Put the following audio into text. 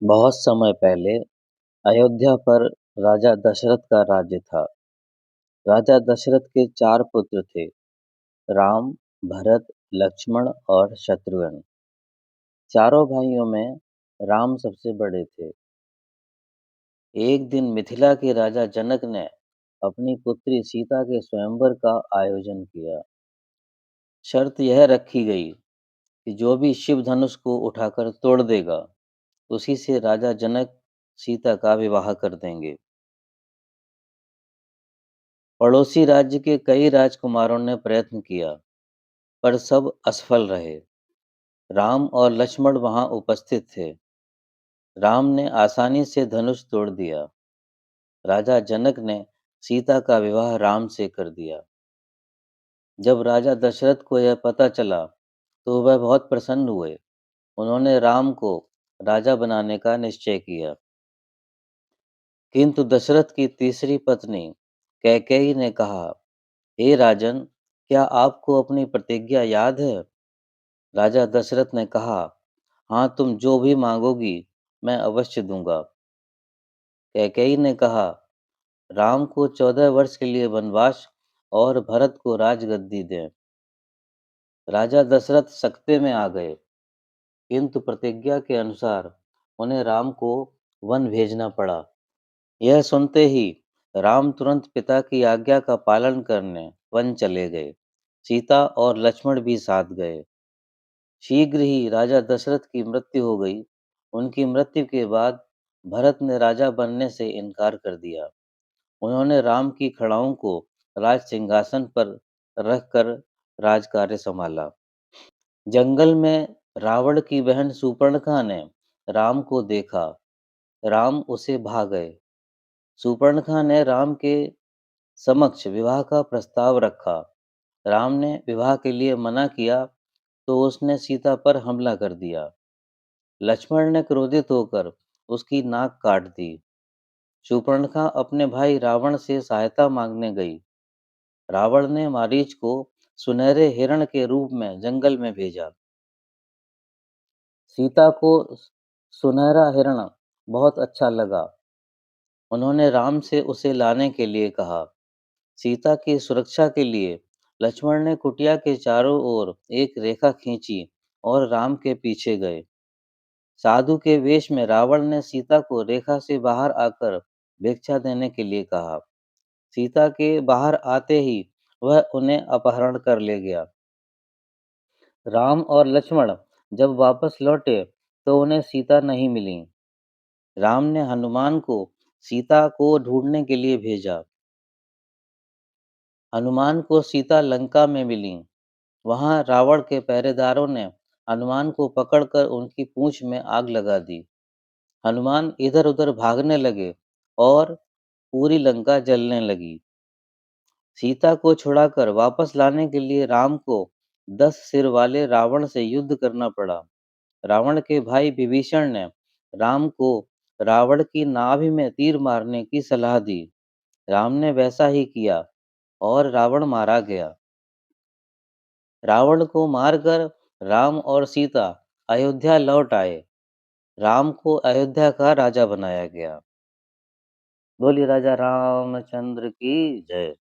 बहुत समय पहले अयोध्या पर राजा दशरथ का राज्य था। राजा दशरथ के 4 पुत्र थे, राम, भरत, लक्ष्मण और शत्रुघ्न। चारों भाइयों में राम सबसे बड़े थे। एक दिन मिथिला के राजा जनक ने अपनी पुत्री सीता के स्वयंवर का आयोजन किया। शर्त यह रखी गई कि जो भी शिव धनुष को उठाकर तोड़ देगा, उसी से राजा जनक सीता का विवाह कर देंगे। पड़ोसी राज्य के कई राजकुमारों ने प्रयत्न किया, पर सब असफल रहे। राम और लक्ष्मण वहां उपस्थित थे। राम ने आसानी से धनुष तोड़ दिया। राजा जनक ने सीता का विवाह राम से कर दिया। जब राजा दशरथ को यह पता चला, तो वह बहुत प्रसन्न हुए। उन्होंने राम को राजा बनाने का निश्चय किया। किंतु दशरथ की तीसरी पत्नी कैकेयी ने कहा, हे राजन, क्या आपको अपनी प्रतिज्ञा याद है? राजा दशरथ ने कहा, हाँ, तुम जो भी मांगोगी मैं अवश्य दूंगा। कैकेयी ने कहा, राम को 14 वर्ष के लिए वनवास और भरत को राजगद्दी दें। राजा दशरथ सकते में आ गए, किंतु प्रतिज्ञा के अनुसार उन्हें राम को वन भेजना पड़ा। यह सुनते ही राम तुरंत पिता की आज्ञा का पालन करने वन चले गए। सीता और लक्ष्मण भी साथ गए। शीघ्र ही राजा दशरथ की मृत्यु हो गई। उनकी मृत्यु के बाद भरत ने राजा बनने से इनकार कर दिया। उन्होंने राम की खड़ाओं को राज सिंहासन पर रखकर राजकार्य संभाला। जंगल में रावण की बहन सूर्पणखा ने राम को देखा। राम उसे भा गए। सूर्पणखा ने राम के समक्ष विवाह का प्रस्ताव रखा। राम ने विवाह के लिए मना किया, तो उसने सीता पर हमला कर दिया। लक्ष्मण ने क्रोधित होकर उसकी नाक काट दी। शूर्पणखा अपने भाई रावण से सहायता मांगने गई। रावण ने मारीच को सुनहरे हिरण के रूप में जंगल में भेजा। सीता को सुनहरा हिरण बहुत अच्छा लगा। उन्होंने राम से उसे लाने के लिए कहा। सीता की सुरक्षा के लिए लक्ष्मण ने कुटिया के चारों ओर एक रेखा खींची और राम के पीछे गए। साधु के वेश में रावण ने सीता को रेखा से बाहर आकर भिक्षा देने के लिए कहा। सीता के बाहर आते ही वह उन्हें अपहरण कर ले गया। राम और लक्ष्मण जब वापस लौटे, तो उन्हें सीता नहीं मिली। राम ने हनुमान को सीता को ढूंढने के लिए भेजा। हनुमान को सीता लंका में मिली। वहां रावण के पहरेदारों ने हनुमान को पकड़कर उनकी पूंछ में आग लगा दी। हनुमान इधर-उधर भागने लगे और पूरी लंका जलने लगी। सीता को छुड़ाकर वापस लाने के लिए राम को 10 सिर वाले रावण से युद्ध करना पड़ा। रावण के भाई विभीषण ने राम को रावण की नाभि में तीर मारने की सलाह दी। राम ने वैसा ही किया और रावण मारा गया। रावण को मारकर राम और सीता अयोध्या लौट आए। राम को अयोध्या का राजा बनाया गया। बोलिए राजा रामचंद्र की जय।